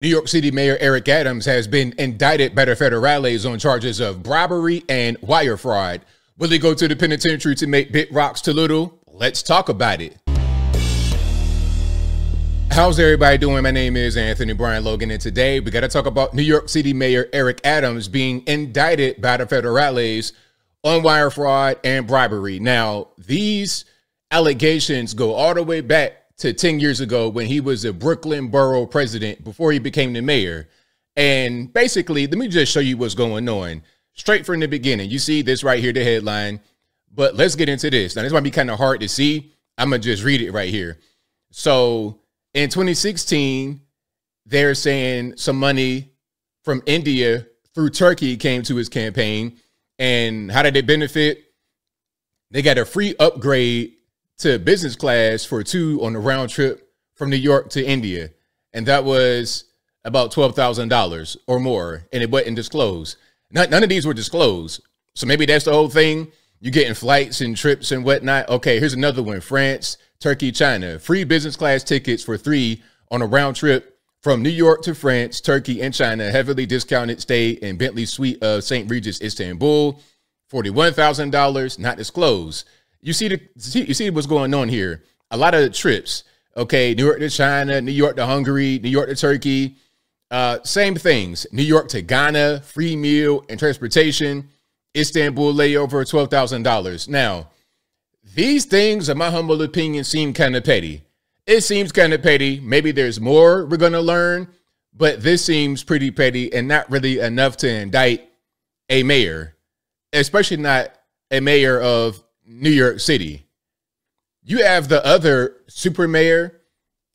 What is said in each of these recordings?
New York City Mayor Eric Adams has been indicted by the federales on charges of bribery and wire fraud. Will he go to the penitentiary to make big rocks to little? Let's talk about it. How's everybody doing? My name is Anthony Brian Logan, and today we got to talk about New York City Mayor Eric Adams being indicted by the federales on wire fraud and bribery. Now, these allegations go all the way back to 10 years ago when he was a Brooklyn borough president before he became the mayor. And basically, let me just show you what's going on straight from the beginning. You see this right here, the headline, but let's get into this. Now, this might be kind of hard to see. I'm going to just read it right here. So in 2016, they're saying some money from India through Turkey came to his campaign. And how did it benefit? They got a free upgrade to business class for two on the round trip from New York to India. And that was about $12,000 or more. And it wasn't disclosed. None of these were disclosed. So maybe that's the whole thing. You're getting flights and trips and whatnot. Okay, here's another one. France, Turkey, China. Free business class tickets for three on a round trip from New York to France, Turkey, and China. Heavily discounted stay in Bentley Suite of St. Regis, Istanbul. $41,000, not disclosed. You see what's going on here. A lot of trips. Okay, New York to China, New York to Hungary, New York to Turkey. Same things. New York to Ghana, free meal and transportation. Istanbul layover, $12,000. Now, these things, in my humble opinion, seem kind of petty. It seems kind of petty. Maybe there's more we're going to learn, but this seems pretty petty and not really enough to indict a mayor, especially not a mayor of New York City. You have the other super mayor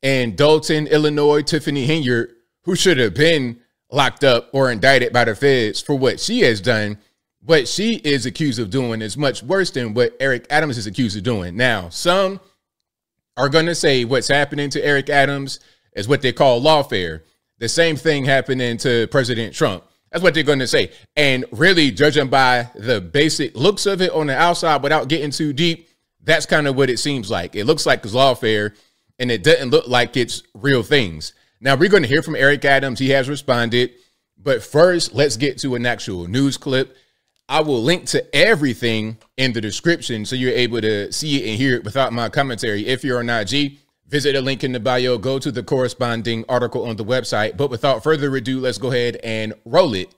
in Dalton, Illinois, Tiffany Henyard, who should have been locked up or indicted by the feds for what she has done. What she is accused of doing is much worse than what Eric Adams is accused of doing. Now, some are going to say what's happening to Eric Adams is what they call lawfare. The same thing happening to President Trump. That's what they're going to say. And really, judging by the basic looks of it on the outside without getting too deep, that's kind of what it seems like. It looks like it's lawfare, and it doesn't look like it's real things. Now, we're going to hear from Eric Adams. He has responded. But first, let's get to an actual news clip. I will link to everything in the description so you're able to see it and hear it without my commentary. If you're on IG, visit the link in the bio, go to the corresponding article on the website. But without further ado, let's go ahead and roll it.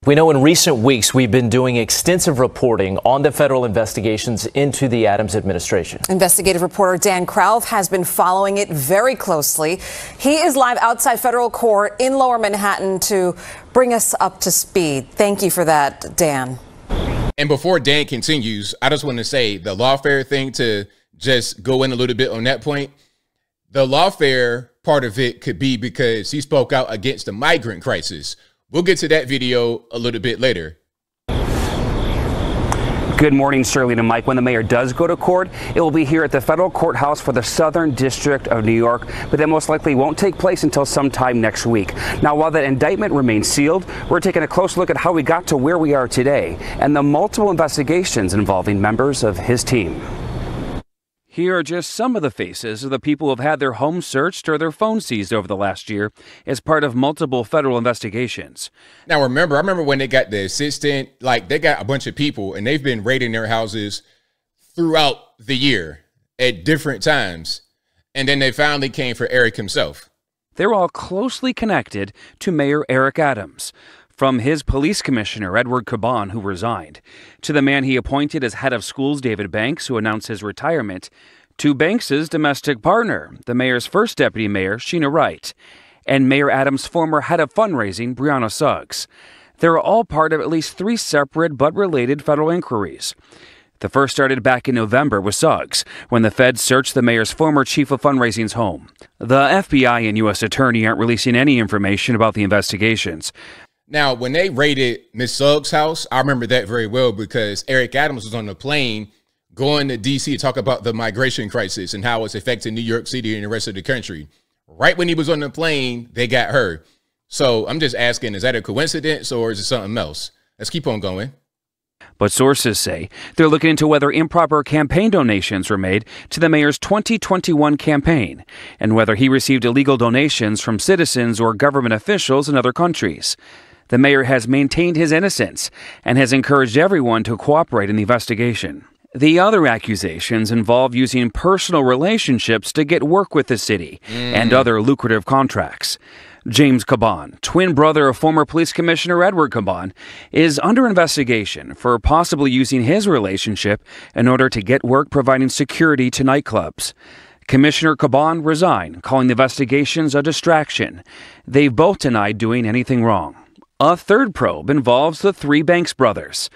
We know in recent weeks we've been doing extensive reporting on the federal investigations into the Adams administration. Investigative reporter Dan Krauf has been following it very closely. He is live outside federal court in Lower Manhattan to bring us up to speed. Thank you for that, Dan. And before Dan continues, I just want to say the lawfare thing, to just go in a little bit on that point. The lawfare part of it could be because he spoke out against the migrant crisis. We'll get to that video a little bit later. Good morning, Shirley and Mike. When the mayor does go to court, it will be here at the federal courthouse for the Southern District of New York, but that most likely won't take place until sometime next week. Now, while that indictment remains sealed, we're taking a close look at how we got to where we are today and the multiple investigations involving members of his team. Here are just some of the faces of the people who have had their homes searched or their phones seized over the last year as part of multiple federal investigations. Now, I remember when they got the assistant, like they got a bunch of people and they've been raiding their houses throughout the year at different times. And then they finally came for Eric himself. They're all closely connected to Mayor Eric Adams. From his police commissioner, Edward Caban, who resigned, to the man he appointed as head of schools, David Banks, who announced his retirement, to Banks's domestic partner, the mayor's first deputy mayor, Sheena Wright, and Mayor Adams' former head of fundraising, Brianna Suggs. They're all part of at least three separate but related federal inquiries. The first started back in November with Suggs, when the feds searched the mayor's former chief of fundraising's home. The FBI and U.S. Attorney aren't releasing any information about the investigations. Now, when they raided Ms. Suggs' house, I remember that very well because Eric Adams was on the plane going to D.C. to talk about the migration crisis and how it's affecting New York City and the rest of the country. Right when he was on the plane, they got her. So I'm just asking, is that a coincidence or is it something else? Let's keep on going. But sources say they're looking into whether improper campaign donations were made to the mayor's 2021 campaign and whether he received illegal donations from citizens or government officials in other countries. The mayor has maintained his innocence and has encouraged everyone to cooperate in the investigation. The other accusations involve using personal relationships to get work with the city and other lucrative contracts. James Caban, twin brother of former police commissioner Edward Caban, is under investigation for possibly using his relationship in order to get work providing security to nightclubs. Commissioner Caban resigned, calling the investigations a distraction. They've both denied doing anything wrong. A third probe involves the three Banks brothers.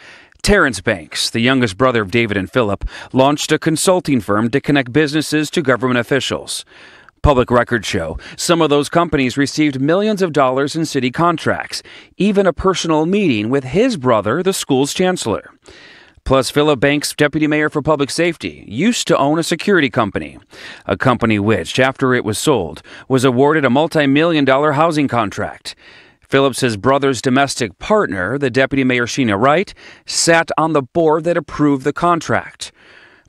Terrence Banks, the youngest brother of David and Philip, launched a consulting firm to connect businesses to government officials. Public records show some of those companies received millions of dollars in city contracts, even a personal meeting with his brother, the school's chancellor. Plus, Philip Banks, deputy mayor for public safety, used to own a security company, a company which, after it was sold, was awarded a multi-million-dollar housing contract. Phillip's brother's domestic partner, the deputy mayor Sheena Wright, sat on the board that approved the contract.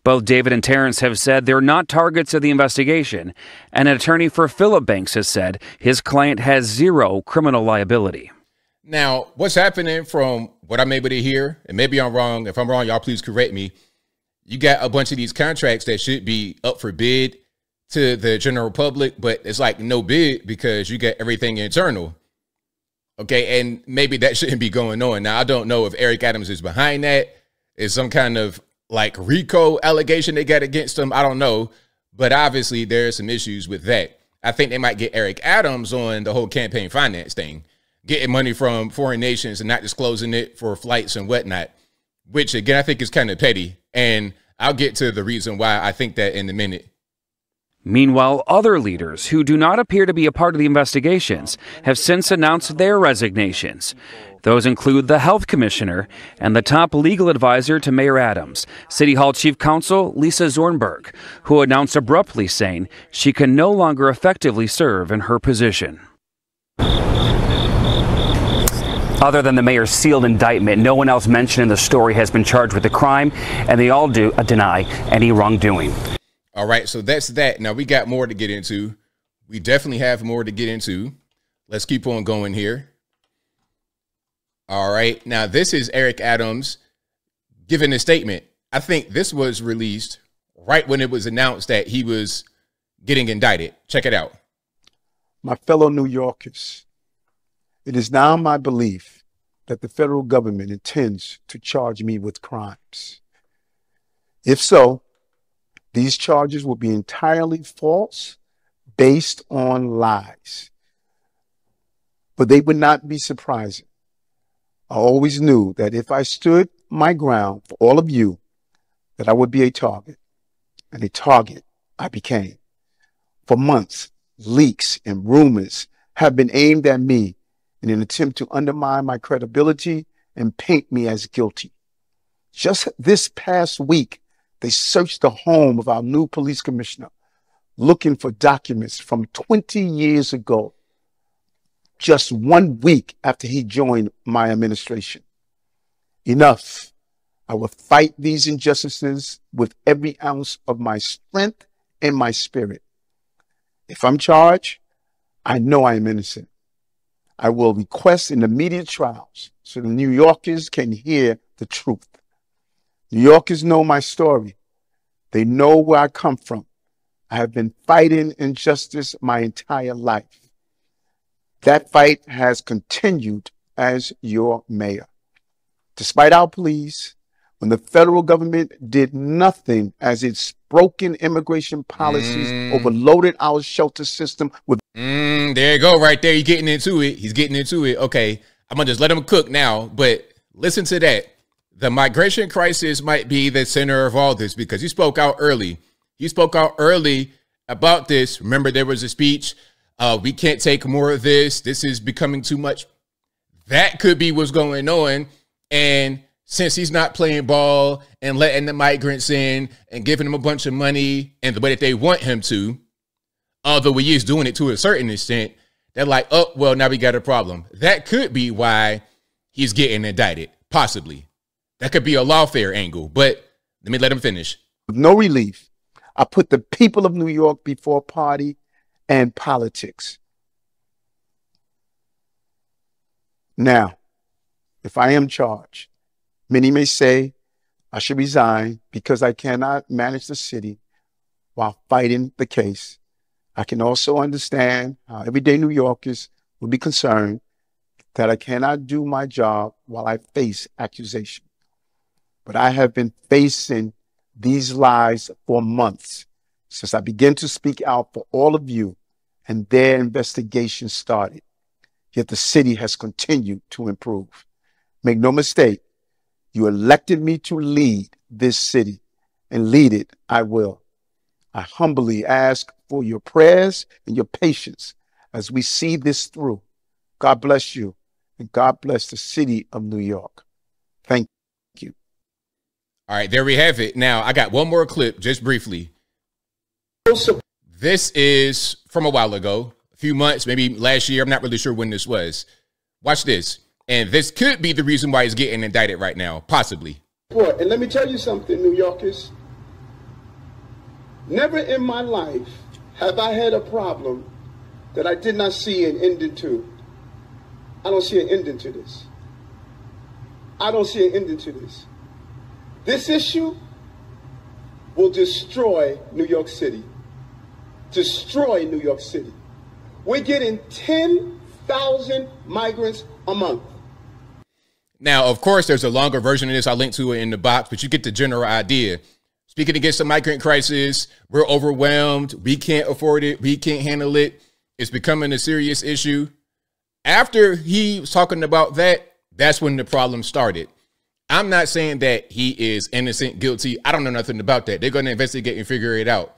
Both David and Terrence have said they're not targets of the investigation, and an attorney for Philip Banks has said his client has zero criminal liability. Now, what's happening from what I'm able to hear, and maybe I'm wrong. If I'm wrong, y'all please correct me. You got a bunch of these contracts that should be up for bid to the general public, but it's like no bid because you got everything internal. Okay, and maybe that shouldn't be going on. Now, I don't know if Eric Adams is behind that. Is some kind of like RICO allegation they got against him. I don't know. But obviously there's some issues with that. I think they might get Eric Adams on the whole campaign finance thing, getting money from foreign nations and not disclosing it for flights and whatnot, which again, I think is kind of petty. And I'll get to the reason why I think that in a minute. Meanwhile, other leaders who do not appear to be a part of the investigations have since announced their resignations. Those include the health commissioner and the top legal advisor to Mayor Adams, City Hall Chief Counsel Lisa Zornberg, who announced abruptly saying she can no longer effectively serve in her position. Other than the mayor's sealed indictment, no one else mentioned in the story has been charged with the crime, and they all deny any wrongdoing. All right, so that's that. Now, we got more to get into. We definitely have more to get into. Let's keep on going here. All right, now this is Eric Adams giving a statement. I think this was released right when it was announced that he was getting indicted. Check it out. My fellow New Yorkers, it is now my belief that the federal government intends to charge me with crimes. If so, these charges will be entirely false, based on lies. But they would not be surprising. I always knew that if I stood my ground for all of you, that I would be a target. And a target I became. For months, leaks and rumors have been aimed at me in an attempt to undermine my credibility and paint me as guilty. Just this past week, they searched the home of our new police commissioner, looking for documents from 20 years ago, just 1 week after he joined my administration. Enough. I will fight these injustices with every ounce of my strength and my spirit. If I'm charged, I know I am innocent. I will request an immediate trials so the New Yorkers can hear the truth. New Yorkers know my story. They know where I come from. I have been fighting injustice my entire life. That fight has continued as your mayor. Despite our pleas, when the federal government did nothing as its broken immigration policies overloaded our shelter system with... There you go, right there. You're getting into it. He's getting into it. Okay, I'm going to just let him cook now, but listen to that. The migration crisis might be the center of all this because he spoke out early. He spoke out early about this. Remember, there was a speech. We can't take more of this. This is becoming too much. That could be what's going on. And since he's not playing ball and letting the migrants in and giving them a bunch of money and the way that they want him to, although he is doing it to a certain extent, they're like, oh, well, now we got a problem. That could be why he's getting indicted, possibly. That could be a lawfare angle, but let me let him finish. With no relief, I put the people of New York before party and politics. Now, if I am charged, many may say I should resign because I cannot manage the city while fighting the case. I can also understand how everyday New Yorkers will be concerned that I cannot do my job while I face accusation. But I have been facing these lies for months since I began to speak out for all of you and their investigation started. Yet the city has continued to improve. Make no mistake, you elected me to lead this city, and lead it I will. I humbly ask for your prayers and your patience as we see this through. God bless you, and God bless the city of New York. Thank you. All right, there we have it. Now, I got one more clip, just briefly. This is from a while ago, a few months, maybe last year. I'm not really sure when this was. Watch this. And this could be the reason why he's getting indicted right now, possibly. And let me tell you something, New Yorkers. Never in my life have I had a problem that I did not see an ending to. I don't see an ending to this. I don't see an ending to this. This issue will destroy New York City. Destroy New York City. We're getting 10,000 migrants a month. Now, of course, there's a longer version of this. I'll link to it in the box, but you get the general idea. Speaking against the migrant crisis, we're overwhelmed. We can't afford it. We can't handle it. It's becoming a serious issue. After he was talking about that, that's when the problem started. I'm not saying that he is innocent, guilty. I don't know nothing about that. They're going to investigate and figure it out.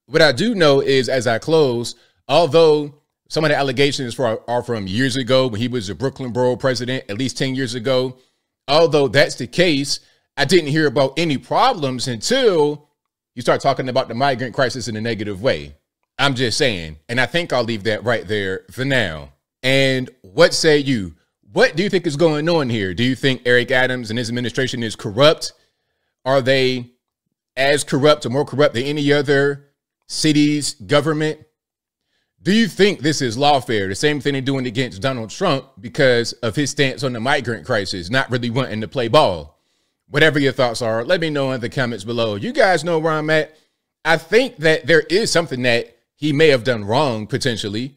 What I do know is, as I close, although some of the allegations are from years ago when he was a Brooklyn borough president, at least 10 years ago, although that's the case, I didn't hear about any problems until you start talking about the migrant crisis in a negative way. I'm just saying. And I think I'll leave that right there for now. And what say you? What do you think is going on here? Do you think Eric Adams and his administration is corrupt? Are they as corrupt or more corrupt than any other city's government? Do you think this is lawfare? The same thing they're doing against Donald Trump because of his stance on the migrant crisis, not really wanting to play ball. Whatever your thoughts are, let me know in the comments below. You guys know where I'm at. I think that there is something that he may have done wrong, potentially,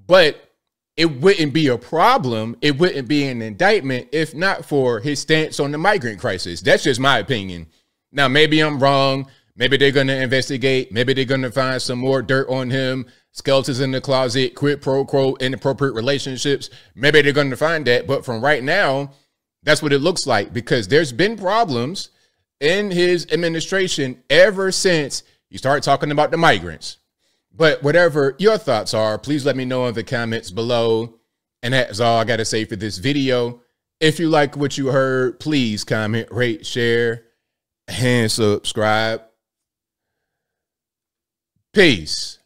but it wouldn't be a problem. It wouldn't be an indictment if not for his stance on the migrant crisis. That's just my opinion. Now, maybe I'm wrong. Maybe they're going to investigate. Maybe they're going to find some more dirt on him. Skeletons in the closet, quid pro quo, inappropriate relationships. Maybe they're going to find that. But from right now, that's what it looks like, because there's been problems in his administration ever since he started talking about the migrants. But whatever your thoughts are, please let me know in the comments below. And that's all I got to say for this video. If you like what you heard, please comment, rate, share, and subscribe. Peace.